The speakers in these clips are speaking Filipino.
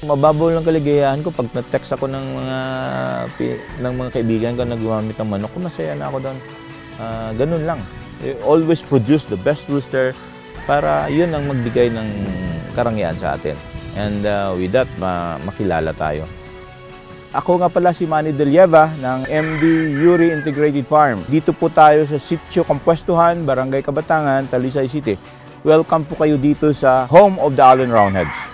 Mababaw lang kaligayahan ko pag na-text ako ng mga kaibigan ko na gumamit ng manok. Masaya na ako doon. Ganun lang. Always produce the best rooster para yun ang magbigay ng karangyaan sa atin. And with that, makilala tayo. Ako nga pala si Manny De Lieva ng MD Yuri Integrated Farm. Dito po tayo sa Sitio Kampuestuhan, Barangay Kabatangan, Talisay City. Welcome po kayo dito sa home of the Allen Roundheads.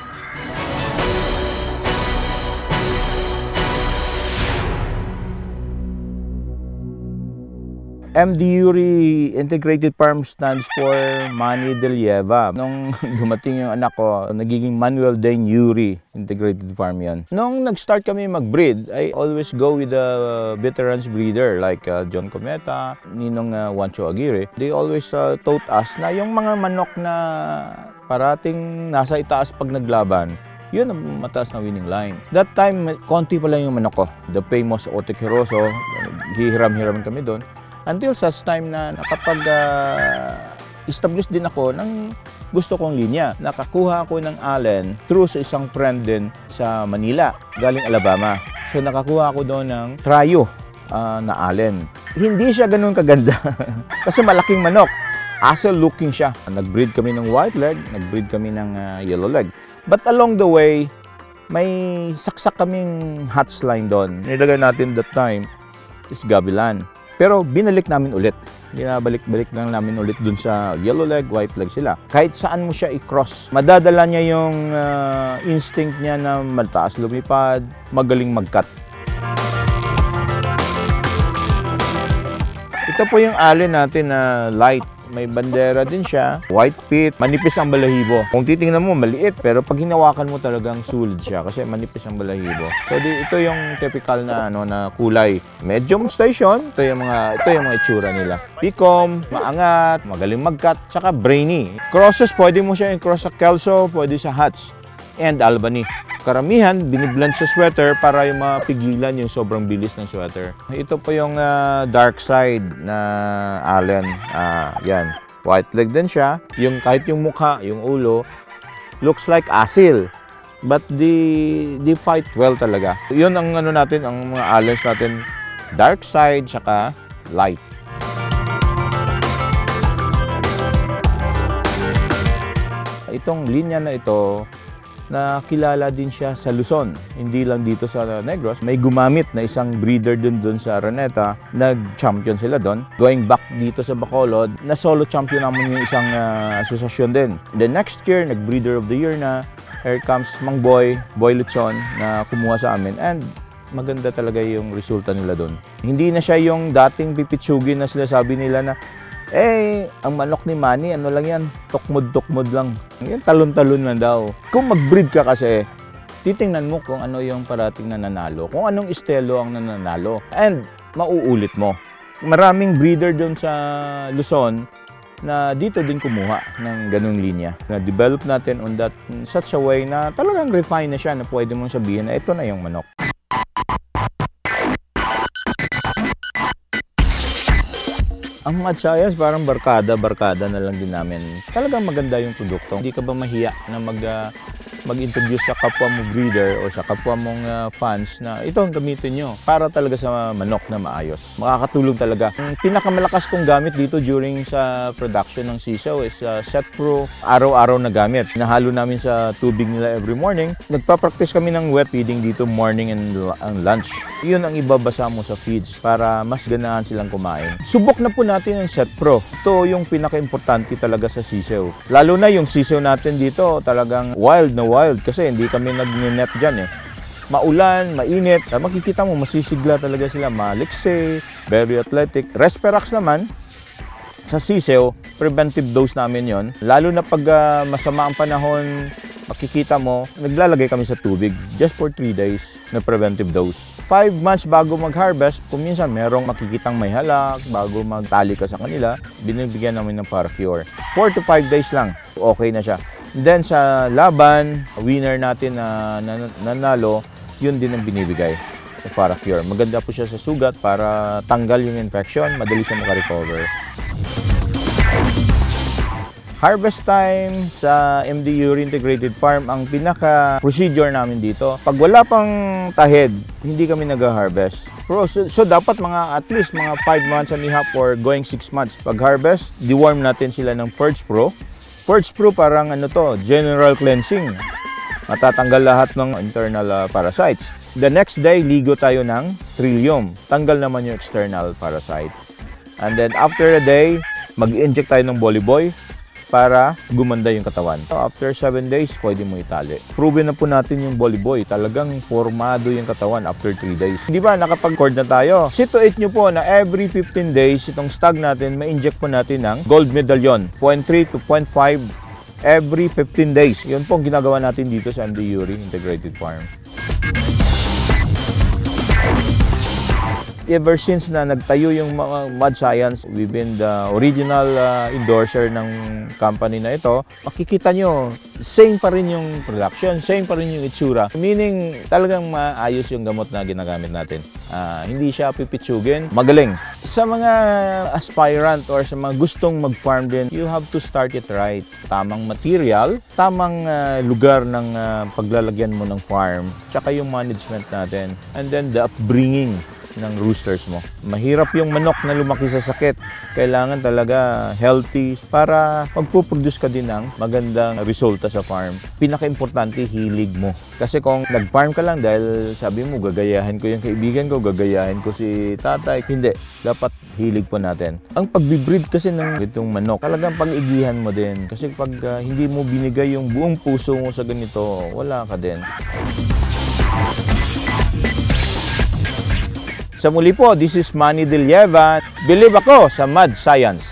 MD Yuri Integrated Farm stands for Manny De Lieva. Nung dumating yung anak ko, nagiging Manuel Dane Yuri Integrated Farm yan. Nung nag-start kami mag-breed, I always go with the veterans breeder like John Cometa, Ninong Juancho Aguirre. They always taught us na yung mga manok na parating nasa itaas pag naglaban, yun ang mataas na winning line. That time, konti pa lang yung manok ko. The famous Ote Queroso, hihiram-hiram kami doon. Until such time na nakapag-establish din ako ng gusto kong linya. Nakakuha ako ng Allen through sa isang friend din sa Manila, galing Alabama. So nakakuha ako doon ng Trio na Allen. Hindi siya ganun kaganda kasi malaking manok. Asal looking siya. Nag-breed kami ng white leg, nag-breed kami ng yellow leg. But along the way, may saksak kaming hatch line doon. Nilagay natin that time is Gavilan. Pero binalik namin ulit. Binabalik-balik lang namin ulit dun sa yellow leg, white leg sila. Kahit saan mo siya i-cross, madadala niya yung instinct niya na mataas lumipad, magaling mag-cut. Ito po yung Allen natin na light. May bandera din siya, white pit, manipis ang balahibo. Kung titingnan mo, maliit, pero pag hinawakan mo talagang solid siya kasi manipis ang balahibo. So ito yung typical na na kulay. Medium station, ito yung mga itsura nila. Picom, maangat, magaling mag-cut, tsaka brainy. Crosses, pwede mo siya i-cross sa Kelso, pwede sa Hatch and Albany. Karamihan, biniblend sa sweater para yung mapigilan yung sobrang bilis ng sweater. Ito po yung dark side na Allen. Yan. White leg din siya. Kahit yung mukha, yung ulo, looks like asil. But they fight well talaga. Yun ang natin, ang mga Allens natin, dark side, saka light. Itong linya na ito, nakilala din siya sa Luzon, hindi lang dito sa Negros. May gumamit na isang breeder dun sa Araneta, nag-champion sila doon. Going back dito sa Bacolod, na solo champion naman yung isang asosasyon din. The next year, nag-breeder of the year na, here comes Mang Boy Lechon na kumuha sa amin. And maganda talaga yung resulta nila doon. Hindi na siya yung dating pipitsugin na sinasabi nila na ang manok ni Manny, ano lang yan, tukmod-tukmod lang. Yan, talon-talon lang daw. Kung mag-breed ka kasi, titingnan mo kung ano yung parating nananalo, kung anong estilo ang nananalo, and mauulit mo. Maraming breeder doon sa Luzon na dito din kumuha ng ganung linya. Na-develop natin on that in such a way na talagang refine na siya na pwede mong sabihin na ito na yung manok. Ang Matsayas, parang barkada na lang din namin. Talagang maganda yung produkto. Hindi ka ba mahiya na mag-introduce sa kapwa mo breeder o sa kapwa mong fans na ito ang gamitin nyo para talaga sa manok na maayos. Makakatulong talaga. Ang pinakamalakas kong gamit dito during sa production ng sisaw is Set Pro, araw-araw na gamit. Nahalo namin sa tubig nila every morning. Nagpa-practice kami ng wet feeding dito morning and lunch. Yun ang ibabasa mo sa feeds para mas ganahan silang kumain. Subok na po natin yung Set Pro. Ito yung pinaka-importante talaga sa sisaw. Lalo na yung sisaw natin dito talagang wild na wild kasi hindi kami nag-net dyan Maulan, mainit. Makikita mo, masisigla talaga sila. Malikse, very athletic. Resperax naman, sa sisaw, preventive dose namin yon. Lalo na pag masama ang panahon, makikita mo, naglalagay kami sa tubig just for 3 days na preventive dose. 5 months bago mag-harvest, kung minsan merong makikitang may halak, bago magtali ka sa kanila, binibigyan namin ng Paracure. 4 to 5 days lang, okay na siya. Then sa laban, winner natin na nanalo, yun din ang binibigay sa Paracure. Maganda po siya sa sugat para tanggal yung infection, madali siya makarecover. Harvest time sa MDU Integrated Farm, ang pinaka-procedure namin dito, pag wala pang tahid, hindi kami nag-harvest. So dapat at least mga 5 months and a half or going 6 months. Pag harvest, deworm natin sila ng Purge Pro. Purge Pro parang general cleansing. Matatanggal lahat ng internal parasites. The next day, ligo tayo ng Trillium. Tanggal naman yung external parasite. And then after a day, mag-inject tayo ng Boliboy para gumanda yung katawan. So, after 7 days, pwede mo itali. Proven na po natin yung Boliboy. Talagang formado yung katawan after 3 days. Di ba, nakapag-cord na tayo. Situate nyo po na every 15 days, itong stag natin, ma-inject po natin ng gold medallion. 0.3 to 0.5 every 15 days. Yun po ang ginagawa natin dito sa MDU Integrated Farm. Ever since na nagtayo yung Mad Science, we've been the original endorser ng company na ito. Makikita nyo, same pa rin yung production, same pa rin yung itsura. Meaning, talagang maayos yung gamot na ginagamit natin. Hindi siya pipitsugin, magaling. Sa mga aspirant or sa mga gustong mag-farm din, you have to start it right. Tamang material, tamang lugar ng paglalagyan mo ng farm, tsaka yung management natin, and then the upbringing ng roosters mo. Mahirap yung manok na lumaki sa sakit. Kailangan talaga healthy para magpuproduce ka din ng magandang resulta sa farm. Pinaka-importante, hilig mo. Kasi kung nag-farm ka lang dahil sabi mo, gagayahin ko yung kaibigan ko, gagayahin ko si tatay, hindi. Dapat hilig po natin. Ang pagbibreed kasi ng itong manok, talagang pag-igihan mo din. Kasi pag hindi mo binigay yung buong puso mo sa ganito, wala ka din. Sa muli po, this is Manny De Lieva. Believe ako sa Mad Science.